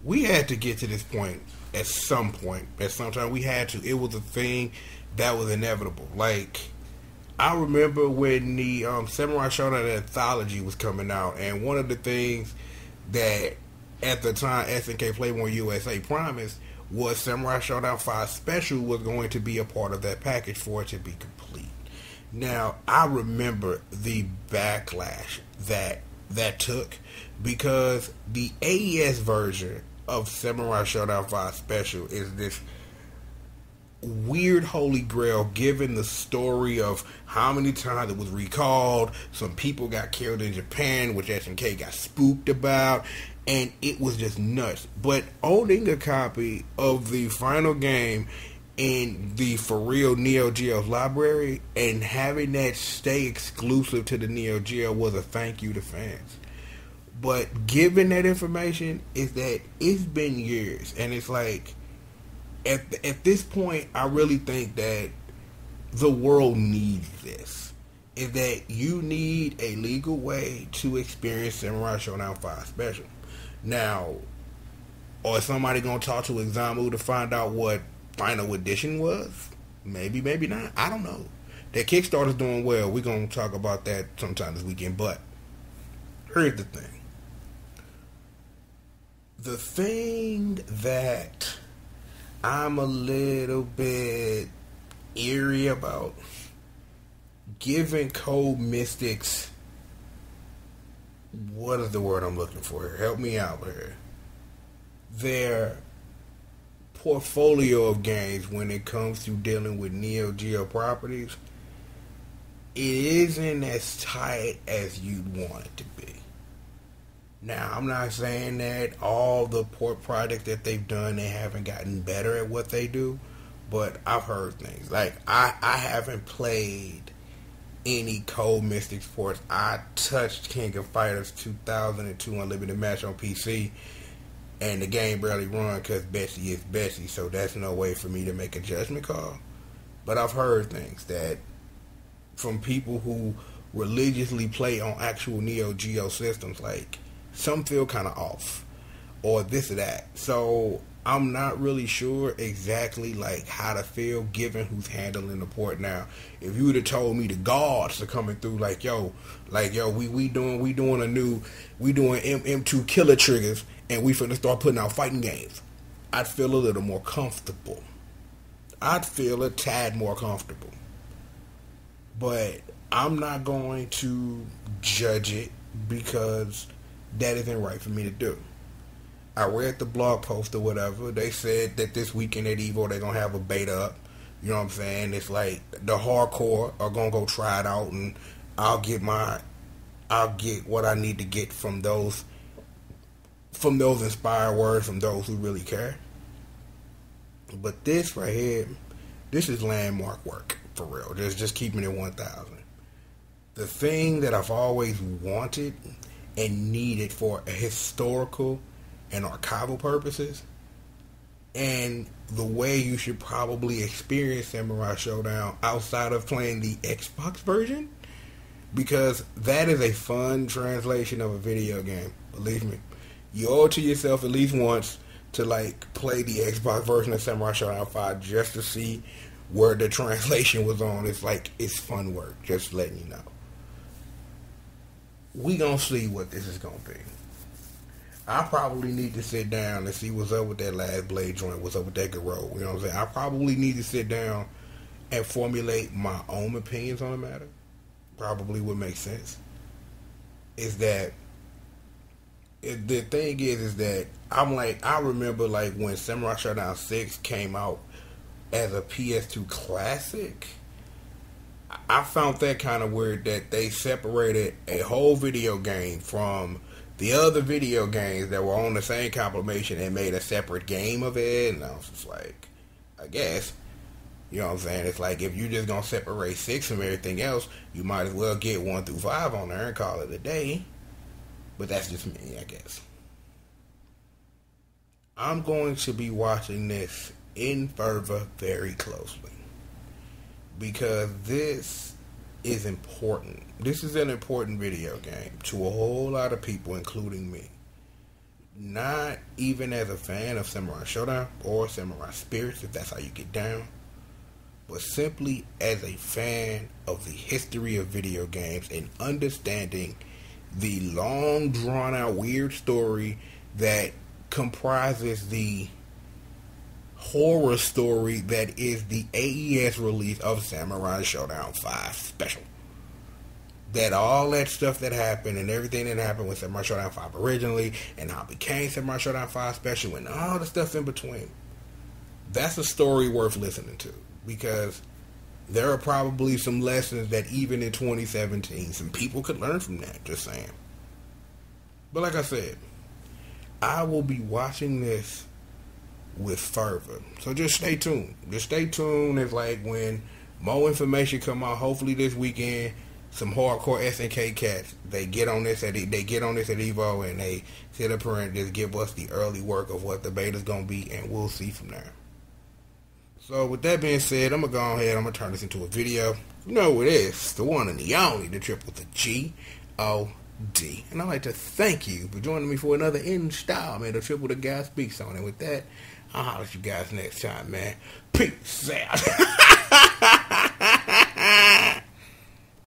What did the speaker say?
we had to get to this point at some point. At some time, we had to. It was a thing that was inevitable. Like, I remember when the Samurai Shodown anthology was coming out, and one of the things that at the time SNK Playboy USA promised was Samurai Shodown 5 Special was going to be a part of that package for it to be complete. Now, I remember the backlash that took, because the AES version of Samurai Shodown 5 Special is this weird holy grail, given the story of how many times it was recalled. Some people got killed in Japan, which SNK got spooked about, and it was just nuts. But owning a copy of the final game in the for real Neo Geo's library and having that stay exclusive to the Neo Geo was a thank you to fans. But given that information, is that it's been years, and it's like at this point, I really think that the world needs this. Is that you need a legal way to experience Samurai Shodown 5 Special. Now, or is somebody gonna talk to Examu to find out what Final Edition was? Maybe, maybe not. I don't know. That Kickstarter's doing well. We're gonna talk about that sometime this weekend. But here's the thing. The thing that I'm a little bit eerie about, giving Code Mystics, what is the word I'm looking for here? Help me out here. Their portfolio of games when it comes to dealing with Neo Geo properties, it isn't as tight as you'd want it to be. Now, I'm not saying that all the port projects that they've done, they haven't gotten better at what they do, but I've heard things. Like, I haven't played any Code Mystics ports. I touched King of Fighters 2002 Unlimited Match on PC, and the game barely run because Betsy is Betsy, so that's no way for me to make a judgment call. But I've heard things that from people who religiously play on actual Neo Geo systems, like, some feel kind of off, or this or that. So I'm not really sure exactly like how to feel given who's handling the port now. If you would have told me the guards are coming through, we doing M2 killer triggers, and we finna start putting out fighting games, I'd feel a little more comfortable. I'd feel a tad more comfortable. But I'm not going to judge it because that isn't right for me to do. I read the blog post or whatever. They said that this weekend at EVO they're going to have a beta up. You know what I'm saying? It's like the hardcore are going to go try it out, and I'll get what I need to get from those inspired words from those who really care. But this right here, this is landmark work for real. Just keeping it 1,000. The thing that I've always wanted and needed for historical and archival purposes, and the way you should probably experience Samurai Shodown outside of playing the Xbox version, because that is a fun translation of a video game. Believe me, you owe it to yourself at least once to like play the Xbox version of Samurai Shodown 5 just to see where the translation was on. It's fun work, just letting you know. We gonna see what this is gonna be. I probably need to sit down and see what's up with that last blade joint, what's up with that Garou. You know what I'm saying? I probably need to sit down and formulate my own opinions on the matter. Probably would make sense. Is that the thing is that I remember like when Samurai Shodown 6 came out as a PS2 classic, I found that kind of weird that they separated a whole video game from the other video games that were on the same compilation and made a separate game of it. And I was just like, I guess, you know what I'm saying? It's like if you just gonna separate 6 from everything else, you might as well get 1 through 5 on there and call it a day. But that's just me, I guess. I'm going to be watching this in fervor very closely, because this is important. This is an important video game to a whole lot of people, including me. not even as a fan of Samurai Shodown or Samurai Spirits, if that's how you get down, but simply as a fan of the history of video games and understanding the long drawn out weird story that comprises the horror story that is the AES release of Samurai Shodown 5 Special. That all that stuff that happened and everything that happened with Samurai Shodown 5 originally and how it became Samurai Shodown 5 Special and all the stuff in between. That's a story worth listening to, because there are probably some lessons that even in 2017 some people could learn from that, just saying. But like I said, I will be watching this with fervor. So just stay tuned. Just stay tuned. It's like when more information come out, hopefully this weekend, some hardcore SNK cats, they get on this at Evo and they sit up here and just give us the early work of what the beta's gonna be, and we'll see from there. So with that being said, I'm gonna go ahead, I'm gonna turn this into a video. You know who it is, the one and the only, the triple, the G.O.D. And I'd like to thank you for joining me for another installment of Triple the Guy Speaks On. And with that, I'll holler at you guys next time, man. Peace out.